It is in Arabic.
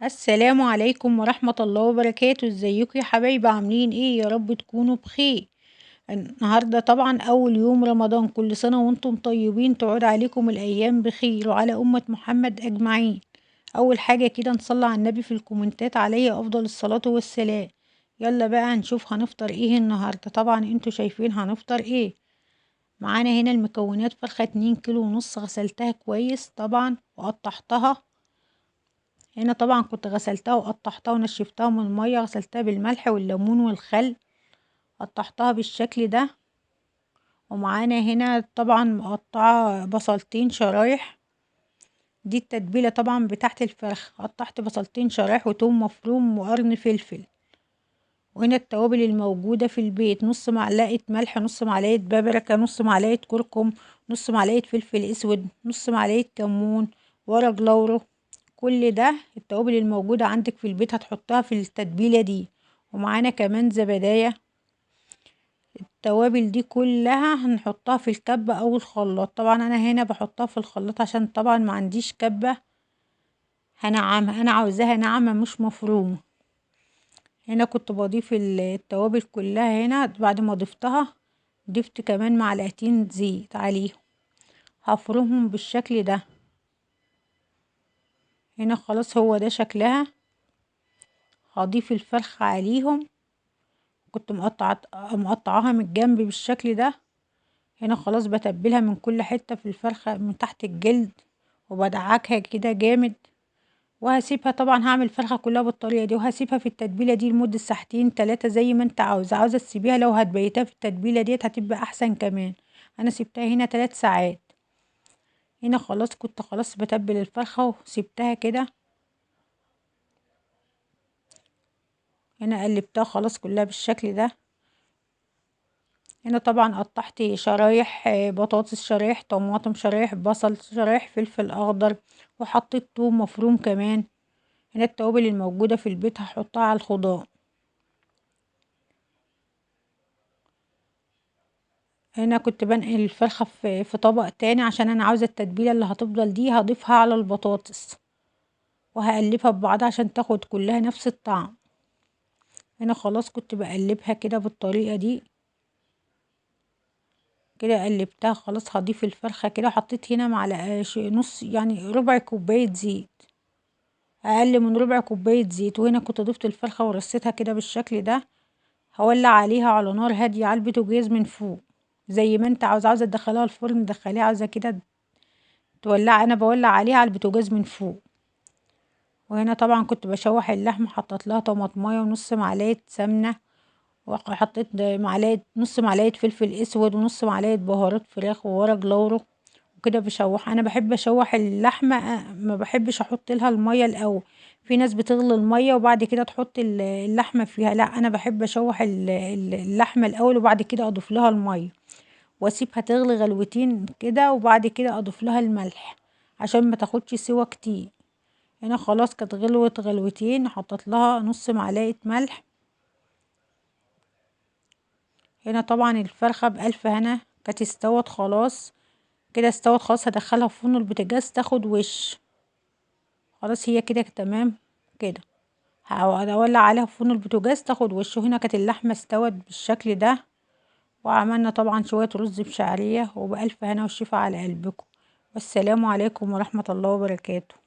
السلام عليكم ورحمة الله وبركاته. ازيكم يا حبايبي؟ عاملين ايه؟ يا رب تكونوا بخير. النهاردة طبعا اول يوم رمضان، كل سنة وانتم طيبين، تعود عليكم الايام بخير وعلى امة محمد اجمعين. اول حاجة كده نصلي على النبي في الكومنتات عليه افضل الصلاة والسلام. يلا بقى هنشوف هنفطر ايه النهاردة. طبعا انتوا شايفين هنفطر ايه. معانا هنا المكونات: فرخة 2 كيلو ونص، غسلتها كويس طبعا وقطعتها. هنا طبعا كنت غسلتها وقطعتها ونشفتها من المية، غسلتها بالملح والليمون والخل، قطعتها بالشكل ده. ومعانا هنا طبعا مقطعة بصلتين شرايح، دي التتبيلة طبعا بتاعت الفرخ. قطعت بصلتين شرايح وتوم مفروم وقرن فلفل. وهنا التوابل الموجودة في البيت: نص معلقة ملح، نص معلقة بابريكا، نص معلقة كركم، نص معلقة فلفل اسود، نص معلقة كمون، ورق لورو. كل ده التوابل الموجودة عندك في البيت هتحطها في التتبيلة دي. ومعانا كمان زبداية. التوابل دي كلها هنحطها في الكبة او الخلاط. طبعا انا هنا بحطها في الخلاط عشان طبعا ما عنديش كبة هنعمها، انا عاوزاها ناعمة مش مفرومة. هنا كنت بضيف التوابل كلها. هنا بعد ما ضفتها ضفت كمان معلقتين زيت عليهم، هفرمهم بالشكل ده. هنا خلاص هو ده شكلها. هضيف الفرخة عليهم، كنت مقطعاها من الجنب بالشكل ده. هنا خلاص بتبلها من كل حتة في الفرخة من تحت الجلد، وبدعكها كده جامد. وهسيبها طبعا، هعمل الفرخة كلها بالطريقة دي، وهسيبها في التتبيلة دي لمدة ساعتين 3 زي ما انت عاوزة تسيبيها. لو هتبيتها في التتبيلة ديت هتبقى احسن كمان. انا سيبتها هنا 3 ساعات. هنا خلاص كنت خلاص بتبل الفرخة وسيبتها كده. هنا قلبتها خلاص كلها بالشكل ده. هنا طبعا قطعت شرايح بطاطس، شرايح طماطم، شرايح بصل، شرايح فلفل اخضر، وحطيت توم مفروم كمان. هنا التوابل الموجودة في البيت هحطها على الخضار. هنا كنت بنقل الفرخة في طبق تاني عشان انا عاوزة التتبيلة اللي هتفضل دي هضيفها على البطاطس، وهقلبها ببعضها عشان تاخد كلها نفس الطعم. هنا خلاص كنت بقلبها كده بالطريقة دي كده. قلبتها خلاص. هضيف الفرخة كده. حطيت هنا معلقة نص، يعني ربع كوباية زيت، اقل من ربع كوباية زيت. وهنا كنت ضفت الفرخة ورصيتها كده بالشكل ده. هولع عليها على نار هادية على البوتاجاز من فوق، زي ما انت عاوزة تدخليها الفرن دخليها، عاوزة كده تولع. انا بولع عليها على البوتاجاز من فوق. وهنا طبعا كنت بشوح اللحمة، حطيت لها طماطمايه ونص معلقة سمنة، وحطيت نص معلقة فلفل اسود، ونص معلقة بهارات فراخ، وورق لورو. وكده بشوح. انا بحب اشوح اللحمة، ما بحبش احط لها المية الاول. في ناس بتغلي المية وبعد كده تحط اللحمة فيها، لا انا بحب اشوح اللحمة الاول وبعد كده اضيف لها المية، واسيبها تغلي غلوتين كده، وبعد كده اضيف لها الملح عشان ما تاخدش سوا كتير. هنا خلاص كانت غلوت غلوتين، حطيت لها نص معلقة ملح. هنا طبعا الفرخة بألف هنا كانت استوت خلاص. كده استوت خلاص. هدخلها في فرن البوتاجاز تاخد وش. خلاص هي كده تمام كده. هولع عليها في فرن البوتاجاز تاخد وش. وهنا كانت اللحمة استوت بالشكل ده. وعملنا طبعا شوية رز بشعرية، وبألف هنا والشفا على قلبكم. والسلام عليكم ورحمة الله وبركاته.